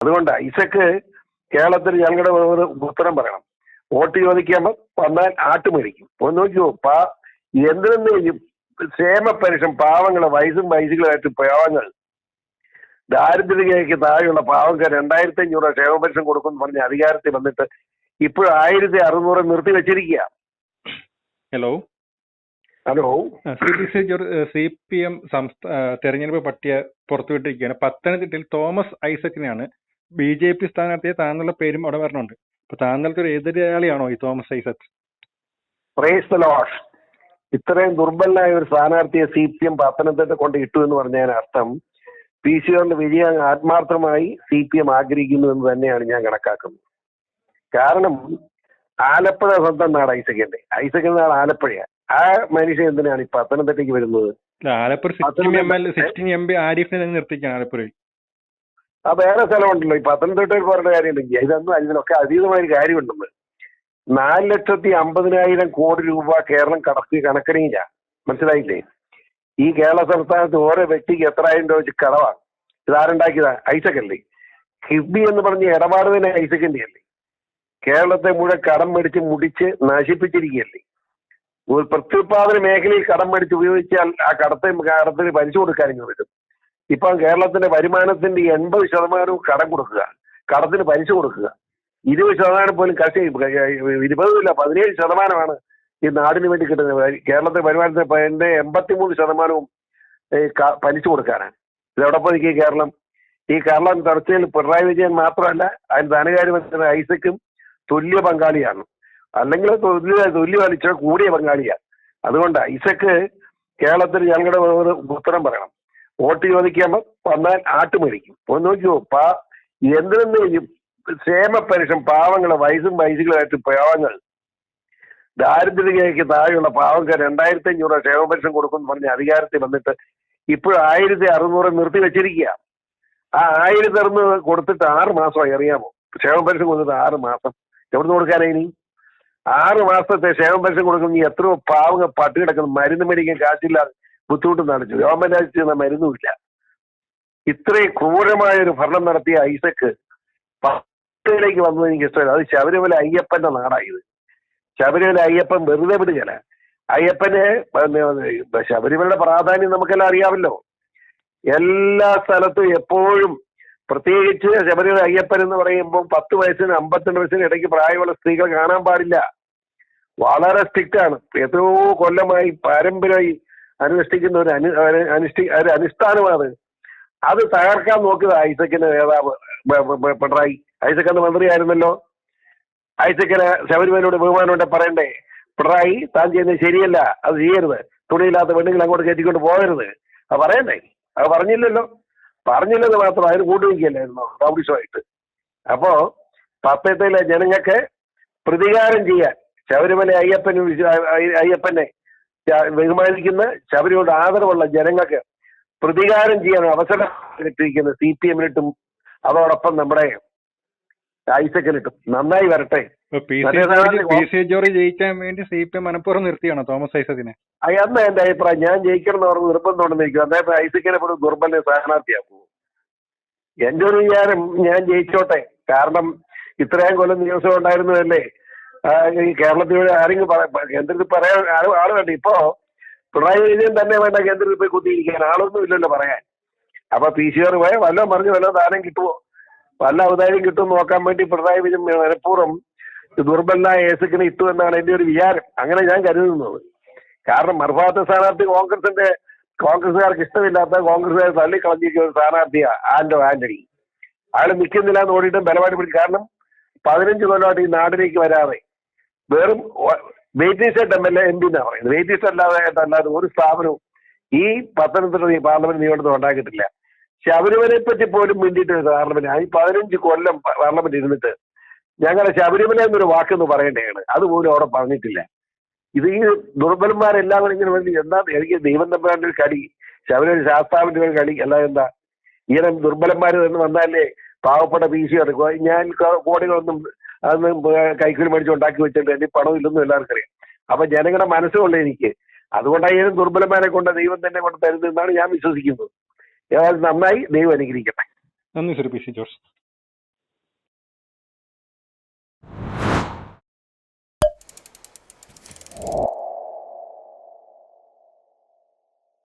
അതുകൊണ്ട് ഐസക്ക് കേരളത്തിൽ ഞങ്ങളുടെ ഒരു ഉത്തരം പറയണം. വോട്ട് ചോദിക്കാൻ വന്നാൽ ആട്ടുമേടിക്കും. ഒന്ന് നോക്കിയോ, എന്തിനും ക്ഷേമ പെൻഷൻ പാവങ്ങളെ വയസ്സുകളായിട്ട് പാവങ്ങൾ ദാരിദ്ര്യരേഖയ്ക്ക് താഴെയുള്ള പാവങ്ങൾക്ക് 2500 ക്ഷേമ പെൻഷൻ കൊടുക്കുമെന്ന് പറഞ്ഞ് അധികാരത്തിൽ വന്നിട്ട് ഇപ്പോഴും 1600 നിർത്തി വെച്ചിരിക്കുക. ഹലോ CPM തെരഞ്ഞെടുപ്പ് പട്ടിക പുറത്തുവിട്ടിരിക്കുകയാണ്. പത്തനംതിട്ടയിൽ തോമസ് ഐസക്കിനെയാണ് BJP സ്ഥാനാർത്ഥിയെ താങ്കളുടെ പേരും അവിടെ വരണുണ്ട്. അപ്പൊ താങ്കൾക്ക് ഒരു എതിരാളിയാണോ ഈ Thomas Isaac? Praise the Lord. ഇത്രയും ദുർബലനായ ഒരു സ്ഥാനാർത്ഥിയെ CPM പത്തനംതിട്ട കൊണ്ട് ഇട്ടു എന്ന് പറഞ്ഞതിന് അർത്ഥം PCOന്റെ വിജയം ആത്മാർത്ഥമായി CPM ആഗ്രഹിക്കുന്നു എന്ന് തന്നെയാണ് ഞാൻ കണക്കാക്കുന്നത്. കാരണം ആലപ്പുഴ സ്വന്തം നാട് ഐസക്കിന്റെ നാട് ആലപ്പുഴയാണ്. ആ മനുഷ്യൻ എന്തിനാണ് ഈ പത്തനംതിട്ടയ്ക്ക് വരുന്നത്? ആലപ്പുഴ MP ആരിഫിനെ നിർത്തിക്കാണ് ആലപ്പുഴയിൽ. ആ വേറെ സ്ഥലമുണ്ടല്ലോ. ഈ പത്തനംതിട്ടയിൽ പറഞ്ഞ കാര്യമുണ്ടെങ്കിൽ ഇതൊന്നും ഇതിനൊക്കെ അതീതമായ ഒരു കാര്യമുണ്ടെന്ന്. 4,50,000 കോടി രൂപ കേരളം കണക്കണിയില്ല. മനസ്സിലായില്ലേ? ഈ കേരള സംസ്ഥാനത്ത് ഓരോ വ്യക്തിക്ക് എത്രായിരം രൂപ വെച്ച് കടവാണ്. ഇതാരുണ്ടാക്കിയതാ? ഐസക്കല്ലേ. കിഫ്ബി എന്ന് പറഞ്ഞ ഇടപാട് തന്നെ ഐസക്കിന്റെ അല്ലേ. കേരളത്തെ മുഴുവൻ കടം മേടിച്ച് മുടിച്ച് നശിപ്പിച്ചിരിക്കുകയല്ലേ. ഒരു പ്രത്യുത്പാദന മേഖലയിൽ കടം മേടിച്ച് ഉപയോഗിച്ചാൽ ആ കടത്തിന് പലിശ കൊടുക്കാനും പറ്റും. ഇപ്പം കേരളത്തിന്റെ വരുമാനത്തിന്റെ 80% കടം കൊടുക്കുക, കടത്തിന് പലിശ കൊടുക്കുക. 20% പോലും 20%, 17% ഈ നാടിന് വേണ്ടി കിട്ടുന്നത്. കേരളത്തിലെ വരുമാനത്തിന്റെ 83% പലിശ കൊടുക്കാനാണ്. ഇതെവിടെ പോയി കേരളം? ഈ കേരളം തുടർച്ചയിൽ പിണറായി വിജയൻ മാത്രമല്ല, അതിന് ധനകാര്യമന്ത്രി ഐസക്കും തുല്യ പങ്കാളിയാണ്. അല്ലെങ്കിൽ തുല്യ വലിച്ച കൂടിയ പങ്കാളിയാണ്. അതുകൊണ്ട് ഐസക്ക് കേരളത്തിൽ ഞങ്ങളുടെ ഒരു ഉത്തരം പറയണം. വോട്ട് ചോദിക്കാൻ വന്നാൽ ആട്ടുമേടിക്കും. ഒന്ന് നോക്കിയോ, എന്തിനും ക്ഷേമ പെൻഷൻ പാവങ്ങളെ വയസ്സുകളായിട്ട് പാവങ്ങൾ ദാരിദ്ര്യരേഖയ്ക്ക് താഴെയുള്ള പാവങ്ങൾക്ക് 2500 ക്ഷേമ പെൻഷൻ കൊടുക്കുമെന്ന് പറഞ്ഞ് അധികാരത്തിൽ വന്നിട്ട് ഇപ്പോഴും 1600 നിർത്തി വെച്ചിരിക്കുക. ആ 1600 കൊടുത്തിട്ട് 6 മാസമായി. അറിയാമോ? ക്ഷേമ പെൻഷൻ കൊടുത്തിട്ട് 6 മാസം. എവിടുന്ന് കൊടുക്കാനാ ഇനി? 6 മാസത്തെ ക്ഷേമ പെൻഷൻ കൊടുക്കുന്ന എത്രയോ പാവങ്ങൾ പട്ടി കിടക്കുന്നു. മരുന്ന് മേടിക്കാൻ കാശില്ലാതെ ബുദ്ധിമുട്ടുന്നാണ്. ഗവൺമെന്റ് ആഴ്ച മരുന്നുമില്ല. ഇത്രയും ക്രൂരമായ ഒരു ഭരണം നടത്തിയ ഐസക്ക് പട്ടിലേക്ക് വന്നത് എനിക്ക് ഇഷ്ടമല്ല. അത് ശബരിമല അയ്യപ്പന്റെ നാടായത്. ശബരിമല അയ്യപ്പൻ വെറുതെ വിടുകയല്ല. അയ്യപ്പന് ശബരിമലയുടെ പ്രാധാന്യം നമുക്കെല്ലാം അറിയാമല്ലോ. എല്ലാ സ്ഥലത്തും എപ്പോഴും, പ്രത്യേകിച്ച് ശബരിമല അയ്യപ്പൻ എന്ന് പറയുമ്പോൾ 10 വയസ്സിന് 52 വയസ്സിന് ഇടയ്ക്ക് പ്രായമുള്ള സ്ത്രീകൾ കാണാൻ പാടില്ല. വളരെ സ്ട്രിക്റ്റ് ആണ്. എത്രയോ കൊല്ലമായി പാരമ്പര്യമായി അനുഷ്ഠിക്കുന്ന ഒരു അനുഷ്ഠാനമാണ്. അത് തകർക്കാൻ നോക്കിയത് ഐസക്കിന്റെ നേതാവ് പിണറായി. ഐസക് എന്ന മന്ത്രിയായിരുന്നല്ലോ. ഐസക്കിന് ശബരിമലയോട് ബഹുമാനോടെ പറയണ്ടേ? പിണറായി, താൻ ചെയ്യുന്നത് ശരിയല്ല, അത് ചെയ്യരുത്, തുണിയില്ലാത്ത പെണ്ണുങ്ങൾ അങ്ങോട്ട് കയറ്റിക്കൊണ്ട് പോകരുത്, അത് പറയണ്ടേ? അത് പറഞ്ഞില്ലല്ലോ. പറഞ്ഞില്ലെന്ന് മാത്രം അതിന് കൂട്ടുവയ്ക്കല്ലായിരുന്നു പബ്ലിഷമായിട്ട്. അപ്പോ പത്തനംതിട്ടയിലെ ജനങ്ങൾക്ക് പ്രതികാരം ചെയ്യാൻ ശബരിമല അയ്യപ്പനെ ബഹുമാനിക്കുന്ന ശബരിമലയോട് ആദരവുള്ള ജനങ്ങൾക്ക് പ്രതികാരം ചെയ്യാൻ അവസരം കിട്ടിയിരിക്കുന്ന CPM-നിട്ടും അതോടൊപ്പം നമ്മുടെ ഐസക്കിനിട്ടും. നന്നായി വരട്ടെ. PC ജോർജ് ജയിക്കാൻ വേണ്ടി CPM മനഃപൂർവ്വം നിർത്തിയാണോ തോമസ് ഐസക്കിനെ? അന്ന് എന്റെ അഭിപ്രായം, ഞാൻ ജയിക്കണം എന്ന് പറഞ്ഞ് നിർബന്ധം ഉണ്ടെന്നിരിക്കും. അദ്ദേഹം ഐസക്കിനെ പോലും ദുർബല സ്ഥാനാർത്ഥിയാക്കുമോ? എന്റെ ഒരു വിചാരം, ഞാൻ ജയിച്ചോട്ടെ. കാരണം ഇത്രയും കൊല്ലം നിയമസഭ ഉണ്ടായിരുന്നതല്ലേ. ഈ കേരളത്തിൽ ആരെങ്കിലും കേന്ദ്രത്തിൽ പറയാൻ ആള് വേണ്ട. ഇപ്പോ പിണറായി വിജയൻ തന്നെ വേണ്ട കേന്ദ്രത്തിൽ പോയി കുത്തിയിരിക്കാൻ. ആളൊന്നും ഇല്ലല്ലോ പറയാൻ. അപ്പൊ PCR പോയ വല്ലതും പറഞ്ഞു വല്ല ദാനം കിട്ടുമോ, വല്ല ഔദാര്യം കിട്ടുമെന്ന് നോക്കാൻ വേണ്ടി പിണറായി വിജയൻ മനഃപൂർവ്വം ദുർബലനായ ഐസക്കിനെ ഇട്ടു എന്നാണ് എന്റെ ഒരു വിചാരം. അങ്ങനെ ഞാൻ കരുതുന്നത്. കാരണം മറുഭാഗത്തെ സ്ഥാനാർത്ഥി കോൺഗ്രസ്സുകാർക്ക് ഇഷ്ടമില്ലാത്ത, കോൺഗ്രസ്സുകാർ തള്ളിക്കളഞ്ഞിരിക്കുന്ന ഒരു സ്ഥാനാർത്ഥിയാ ആന്റണി. അയാൾ നിൽക്കുന്നില്ല എന്ന് ഓടിയിട്ടും ബലമായിട്ട് പിടിക്കും. കാരണം 15 കൊല്ലമായിട്ട് ഈ നാട്ടിലേക്ക് വരാതെ വെറും വെയിറ്റിംഗ് MLA MP എന്നാ പറയുന്നത്. വെയിറ്റിംഗ് അല്ലാതെ ഒരു സ്ഥാപനവും ഈ പത്തനംതിട്ട പാർലമെന്റ് നിയമത്തിൽ ഉണ്ടാക്കിയിട്ടില്ല. ശബരിമലയെ പറ്റി പോലും വേണ്ടിയിട്ട് പാർലമെന്റ് 15 കൊല്ലം പാർലമെന്റ് ഇരുന്നിട്ട് ഞങ്ങളെ ശബരിമല എന്നൊരു വാക്കെന്ന് പറയേണ്ടതാണ്. അതുപോലും അവിടെ പറഞ്ഞിട്ടില്ല. ഇത് ഈ ദുർബലന്മാരെല്ലാം കൂടെ ഇങ്ങനെ വേണ്ടി എന്താ? എനിക്ക് ദൈവം തമ്മിലാണ്ട് ഒരു കളി, ശബരിമല ശാസ്താവിന്റെ ഒരു കളി അല്ല. എന്താ ഇങ്ങനെ ദുർബലന്മാർ എന്ന് വന്നാലേ പാവപ്പെട്ട PC എടുക്കുക. ഞാൻ കോടികളൊന്നും അതൊന്നും കൈക്കൂലി മേടിച്ച് ഉണ്ടാക്കി വെച്ചിട്ട് എനിക്ക് പണം ഇല്ലെന്നും എല്ലാവർക്കും അറിയാം. അപ്പൊ ജനങ്ങളുടെ മനസ്സുകൊണ്ട് എനിക്ക് അതുകൊണ്ടായാലും ദുർബലന്മാരെ കൊണ്ട് ദൈവം തന്നെ കൊണ്ട് തരുന്നതെന്നാണ് ഞാൻ വിശ്വസിക്കുന്നത്. ഏതായാലും നന്നായി, ദൈവം അനുഗ്രഹിക്കട്ടെ. നന്ദി സർ PC ജോർജ്.